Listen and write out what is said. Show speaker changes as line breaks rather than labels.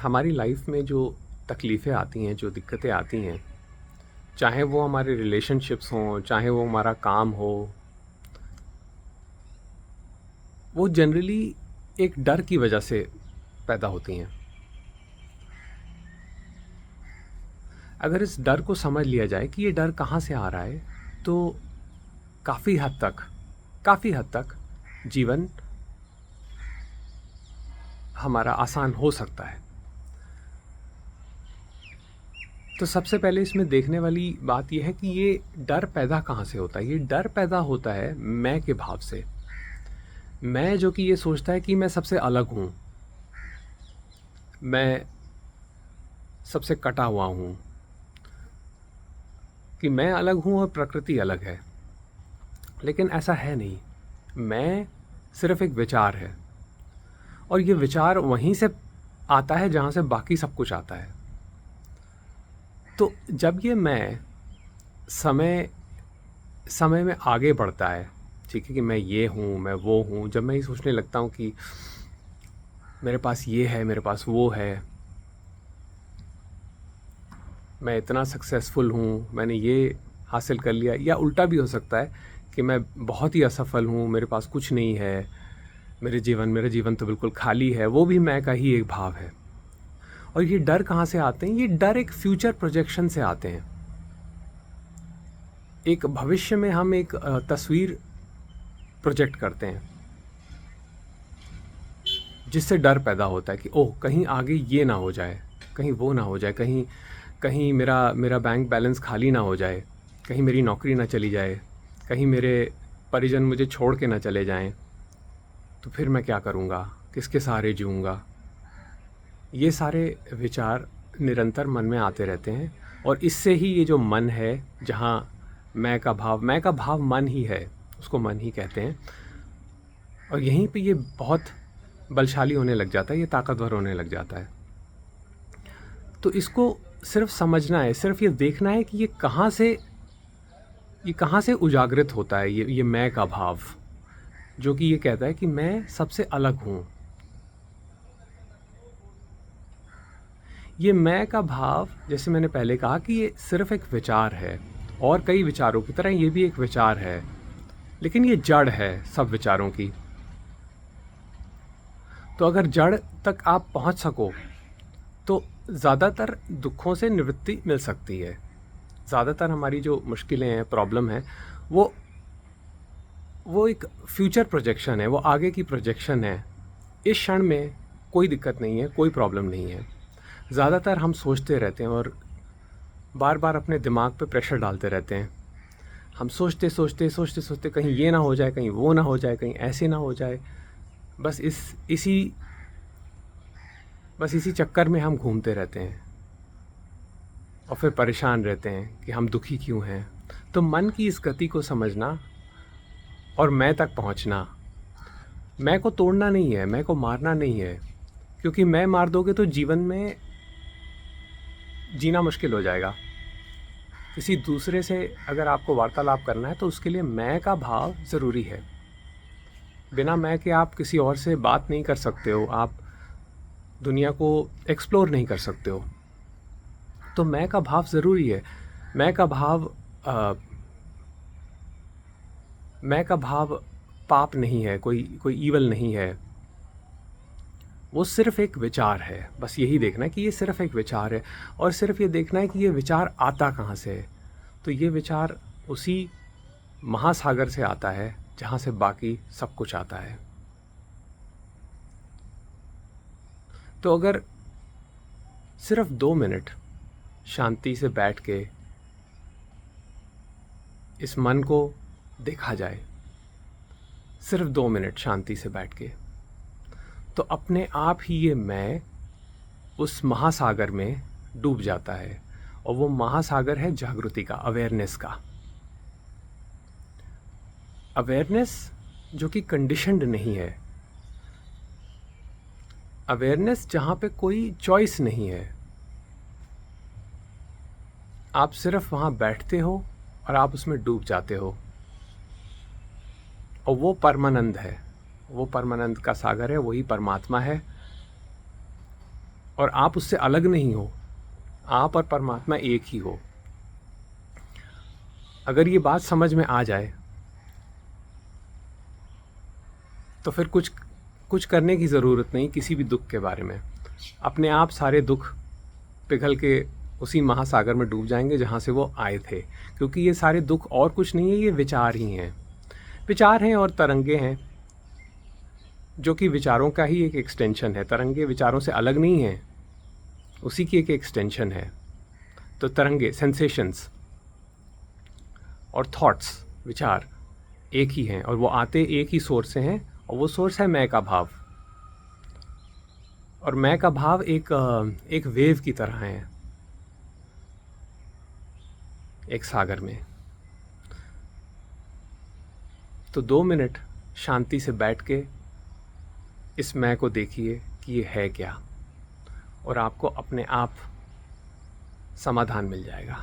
हमारी लाइफ में जो तकलीफ़ें आती हैं, जो दिक्कतें आती हैं, चाहे वो हमारे रिलेशनशिप्स हों, चाहे वो हमारा काम हो, वो जनरली एक डर की वजह से पैदा होती हैं। अगर इस डर को समझ लिया जाए कि ये डर कहाँ से आ रहा है, तो काफ़ी हद तक काफ़ी हद तक जीवन हमारा आसान हो सकता है। तो सबसे पहले इसमें देखने वाली बात ये है कि ये डर पैदा कहाँ से होता है। ये डर पैदा होता है मैं के भाव से। मैं जो कि ये सोचता है कि मैं सबसे अलग हूँ, मैं सबसे कटा हुआ हूँ, कि मैं अलग हूँ और प्रकृति अलग है। लेकिन ऐसा है नहीं। मैं सिर्फ एक विचार है, और ये विचार वहीं से आता है जहाँ से बाकी सब कुछ आता है। तो जब ये मैं समय समय में आगे बढ़ता है, ठीक है, कि मैं ये हूँ, मैं वो हूँ, जब मैं ये सोचने लगता हूँ कि मेरे पास ये है, मेरे पास वो है, मैं इतना सक्सेसफुल हूँ, मैंने ये हासिल कर लिया, या उल्टा भी हो सकता है कि मैं बहुत ही असफल हूँ, मेरे पास कुछ नहीं है, मेरा जीवन तो बिल्कुल खाली है, वो भी मैं का ही एक भाव है। और ये डर कहाँ से आते हैं? ये डर एक फ्यूचर प्रोजेक्शन से आते हैं। एक भविष्य में हम एक तस्वीर प्रोजेक्ट करते हैं, जिससे डर पैदा होता है कि ओह, कहीं आगे ये ना हो जाए, कहीं वो ना हो जाए, कहीं कहीं मेरा मेरा बैंक बैलेंस खाली ना हो जाए, कहीं मेरी नौकरी ना चली जाए, कहीं मेरे परिजन मुझे छोड़ के ना चले जाएं, तो फिर मैं क्या करूँगा, किसके सहारे जीऊँगा। ये सारे विचार निरंतर मन में आते रहते हैं, और इससे ही ये जो मन है, जहाँ मैं का भाव मन ही है, उसको मन ही कहते हैं, और यहीं पे ये बहुत बलशाली होने लग जाता है, ये ताकतवर होने लग जाता है। तो इसको सिर्फ समझना है, सिर्फ ये देखना है कि ये कहाँ से उजागृत होता है, ये मैं का भाव, जो कि ये कहता है कि मैं सबसे अलग हूँ। ये मैं का भाव, जैसे मैंने पहले कहा, कि ये सिर्फ एक विचार है, और कई विचारों की तरह ये भी एक विचार है, लेकिन ये जड़ है सब विचारों की। तो अगर जड़ तक आप पहुंच सको, तो ज़्यादातर दुखों से निवृत्ति मिल सकती है। ज़्यादातर हमारी जो मुश्किलें हैं, प्रॉब्लम है, वो एक फ्यूचर प्रोजेक्शन है, वो आगे की प्रोजेक्शन है। इस क्षण में कोई दिक्कत नहीं है, कोई प्रॉब्लम नहीं है। ज़्यादातर हम सोचते रहते हैं और बार बार अपने दिमाग पे प्रेशर डालते रहते हैं। हम सोचते सोचते सोचते सोचते कहीं ये ना हो जाए, कहीं वो ना हो जाए, कहीं ऐसे ना हो जाए। बस इसी चक्कर में हम घूमते रहते हैं, और फिर परेशान रहते हैं कि हम दुखी क्यों हैं। तो मन की इस गति को समझना और मैं तक पहुंचना, मैं को तोड़ना नहीं है, मैं को मारना नहीं है, क्योंकि मैं मार दोगे तो जीवन में जीना मुश्किल हो जाएगा। किसी दूसरे से अगर आपको वार्तालाप करना है, तो उसके लिए मैं का भाव ज़रूरी है। बिना मैं के आप किसी और से बात नहीं कर सकते हो, आप दुनिया को एक्सप्लोर नहीं कर सकते हो। तो मैं का भाव ज़रूरी है। मैं का भाव अ, मैं का भाव पाप नहीं है, कोई कोई ईवल नहीं है। वो सिर्फ एक विचार है। बस यही देखना है कि ये सिर्फ एक विचार है, और सिर्फ ये देखना है कि ये विचार आता कहाँ से है। तो ये विचार उसी महासागर से आता है जहाँ से बाकी सब कुछ आता है। तो अगर सिर्फ 2 मिनट शांति से बैठ के इस मन को देखा जाए, सिर्फ 2 मिनट शांति से बैठ के, तो अपने आप ही ये मैं उस महासागर में डूब जाता है। और वो महासागर है जागृति का, अवेयरनेस का। अवेयरनेस जो कि कंडीशनड नहीं है, अवेयरनेस जहाँ पे कोई चॉइस नहीं है। आप सिर्फ वहाँ बैठते हो और आप उसमें डूब जाते हो, और वो परमानंद है, वो परमानंद का सागर है, वही परमात्मा है। और आप उससे अलग नहीं हो। आप और परमात्मा एक ही हो। अगर ये बात समझ में आ जाए तो फिर कुछ कुछ करने की ज़रूरत नहीं किसी भी दुख के बारे में। अपने आप सारे दुख पिघल के उसी महासागर में डूब जाएंगे जहाँ से वो आए थे, क्योंकि ये सारे दुख और कुछ नहीं है, ये विचार ही हैं। विचार हैं और तरंगे हैं, जो कि विचारों का ही एक एक्सटेंशन है। तरंगे विचारों से अलग नहीं हैं, उसी की एक एक्सटेंशन है। तो तरंगे, सेंसेशंस और थॉट्स, विचार एक ही हैं, और वो आते एक ही सोर्स से हैं, और वो सोर्स है मैं का भाव। और मैं का भाव एक वेव की तरह है एक सागर में। तो 2 मिनट शांति से बैठ के इस मैं को देखिए कि ये है क्या, और आपको अपने आप समाधान मिल जाएगा।